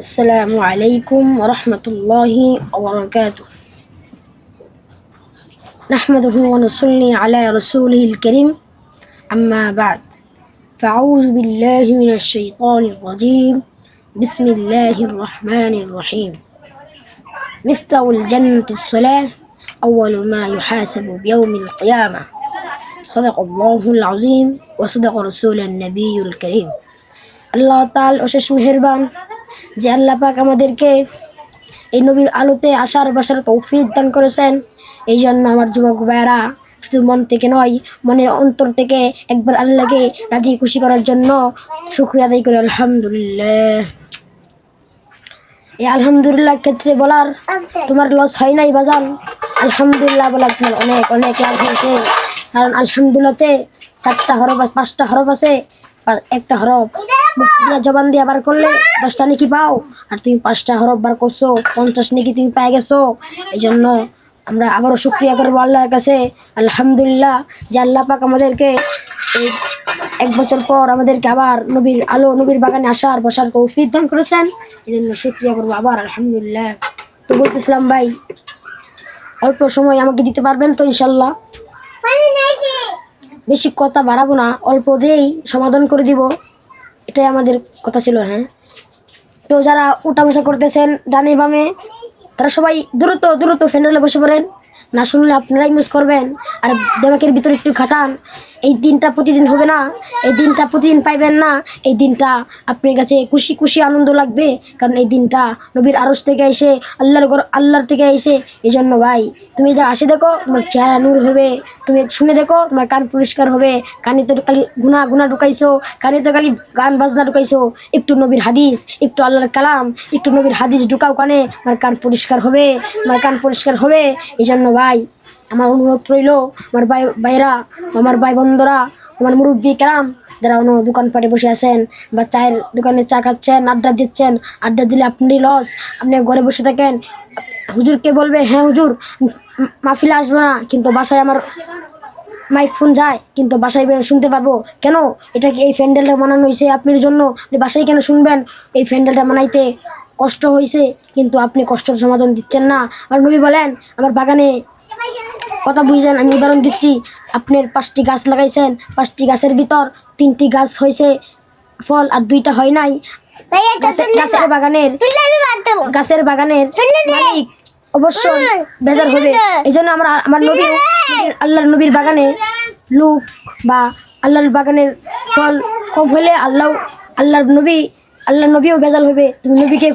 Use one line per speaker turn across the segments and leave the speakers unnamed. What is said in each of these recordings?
السلام عليكم ورحمة الله وبركاته. نحمده ونصلي على رسوله الكريم. أما بعد، فأعوذ بالله من الشيطان الرجيم. بسم الله الرحمن الرحيم. مفتاح الجنة الصلاة، أول ما يحاسب بيوم القيامة. صدق الله العظيم وصدق رسول النبي الكريم. আল্লাহ তাআলা অশেষ মেহেরবান যে আল্লাহ পাক আমাদেরকে এই নবীর আলোতে আসার বসার তৌফিক দান করেছেন। এই জন্য আমার যুবক ভাইয়েরা শুধু মন থেকে নয়, মনের অন্তর থেকে একবার আল্লাহকে রাজি খুশি করার জন্য শুকরিয়া আদায় করি আলহামদুলিল্লাহ। এই আলহামদুলিল্লাহ ক্ষেত্রে বলার তোমার লস হয় নাই বাজান, আলহামদুলিল্লাহ বলার তোমার অনেক অনেক লাভ হয়েছে। কারণ আলহামদুলিল্লাহতে 4টা হরফ 5টা হরফ আছে, একটা হরফ জবান দিয়ে বার করলে 10টা নেকি পাও, আর তুমি 5টা হরফ বার করছো 50 নেকি তুমি পেয়ে গেছো। এই জন্য আমরা আবারও শুকরিয়া করবো আল্লাহর কাছে আলহামদুলিল্লাহ যে আল্লাহ পাক আমাদেরকে এই 1 বছর পর আমাদেরকে আবার নবীর আলো নবীর বাগানে আসার বসার তৌফিক দান করেছেন। এই জন্য শুকরিয়া করবো আবার আলহামদুলিল্লাহ। তো বলতেছিলাম ভাই, অল্প সময় আমাকে দিতে পারবেন তো ইনশাল্লাহ? বেশি কথা বাড়াবো না, অল্প দিয়েই সমাধান করে দিব, এটাই আমাদের কথা ছিল। হ্যাঁ, তো যারা উঠা বসা করতেছেন ডানে বামে, তারা সবাই দ্রুত দ্রুত ফ্যান্ডেলে বসে পড়েন। না শুনলে আপনারাই মিস করবেন। আর দেমাকের ভিতরে একটু খাটান। এই দিনটা প্রতিদিন হবে না, এই দিনটা প্রতিদিন পাইবেন না। এই দিনটা আপনার কাছে খুশি খুশি আনন্দ লাগবে, কারণ এই দিনটা নবীর আরশ থেকে এসে আল্লাহর থেকে এসে। এই জন্য ভাই, তুমি যা আসে দেখো তোমার চেহারা নূর হবে, তুমি শুনে দেখো তোমার কান পরিষ্কার হবে। কানে তো খালি গুনা ঢুকাইছো, কানে তো খালি গান বাজনা ঢুকাইছো। একটু নবীর হাদিস, একটু আল্লাহর কালাম, একটু নবীর হাদিস ঢুকাও কানে, আমার কান পরিষ্কার হবে, আমার কান পরিষ্কার হবে। এই জন্য ভাই, আমার অনুরোধ রইল, আমার ভাইরা, আমার ভাই বন্ধুরা, আমার মুরব্বী কেরাম যারা অন্য দোকানপাটে বসে আছেন বা চায়ের দোকানে চা খাচ্ছেন, আড্ডা দিচ্ছেন, আড্ডা দিলে আপনি লস। আপনি ঘরে বসে থাকেন, হুজুরকে বলবে হ্যাঁ হুজুর মাহফিলে আসবো না, কিন্তু বাসায় আমার মাইক ফোন যায়, কিন্তু বাসায় শুনতে পারবো কেন? এটা কি এই প্যান্ডেলটা বানানো হয়েছে আপনার জন্য? আপনি বাসায় কেন শুনবেন? এই প্যান্ডেলটা বানাইতে কষ্ট হয়েছে, কিন্তু আপনি কষ্টের সমাধান দিচ্ছেন না। আর নবী বলেন, আমার বাগানে কথা বুঝছেন, আমি উদাহরণ দিচ্ছি। আপনার 5টি গাছ লাগাইছেন, 5টি গাছের ভিতর 3টি গাছ হয়েছে ফল আর 2টা হয় নাই। গাছের বাগানের মালিক অবশ্যই বেজার হবে। এই জন্য আমার নবী আল্লাহর নবীর বাগানে লোক বা আল্লাহর বাগানের ফল কম হলে আল্লাহর নবীও বেজাল হবে। তুমি নবীকে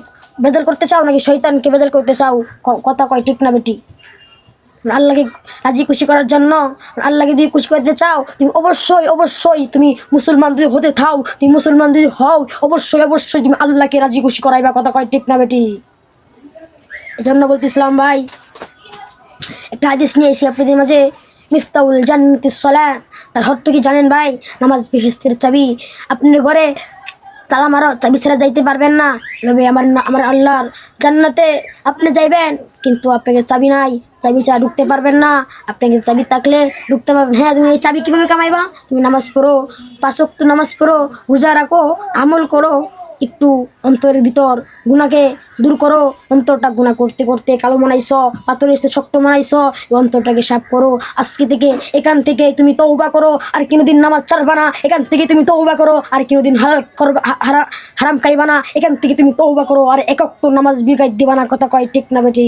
বেজাল করতে চাও নাকি শয়তানকে বেজাল করতে চাও? কথা কয় ঠিক না বেটি? আল্লাহকে রাজি খুশি করার জন্য, আল্লাহকে যদি খুশি করতে চাও, তুমি অবশ্যই অবশ্যই তুমি মুসলমান যদি হতে থাও, তুমি মুসলমান যদি হও, অবশ্যই অবশ্যই তুমি আল্লাহকে রাজি খুশি করাইবা। কথা কয় ঠিক না বেটি? এই জন্য বলতেছিলাম ভাই, একটা হাদিস নিয়ে এসে আপনাদের মাঝে। মিফতাহুল জান্নাতিস সালাহ, তার অর্থ কি জানেন ভাই? নামাজ বেহেশতের চাবি। আপনার ঘরে তালা মারো, চাবি ছাড়া যাইতে পারবেন না। তবে আমার আল্লাহর জান্নাতে আপনি যাইবেন, কিন্তু আপনাকে চাবি নাই, চাবি ছাড়া ঢুকতে পারবেন না। আপনাকে চাবি থাকলে ঢুকতে পারবেন। হ্যাঁ, তুমি এই চাবি কীভাবে কামাইবা? তুমি নামাজ পড়ো, 5 ওয়াক্ত নামাজ পড়ো, রোজা রাখো, আমল করো, একটু অন্তরের ভিতর গুনাকে দূর করো। অন্তরটা গুনাহ করতে করতে কালো বানাইছ, পাথরের শক্ত বানাইছ, অন্তরটাকে সাফ করো। আজকে থেকে এখান থেকে তুমি তওবা করো, আর কোনোদিন নামাজ ছাড়বা না। এখান থেকে তুমি তওবা করো, আর কোনোদিন হারাম খাইবা না। এখান থেকে তুমি তওবা করো, আর 1 ওয়াক্ত নামাজ বিগাই দিবা না। কথা কয় ঠিক না বেটি?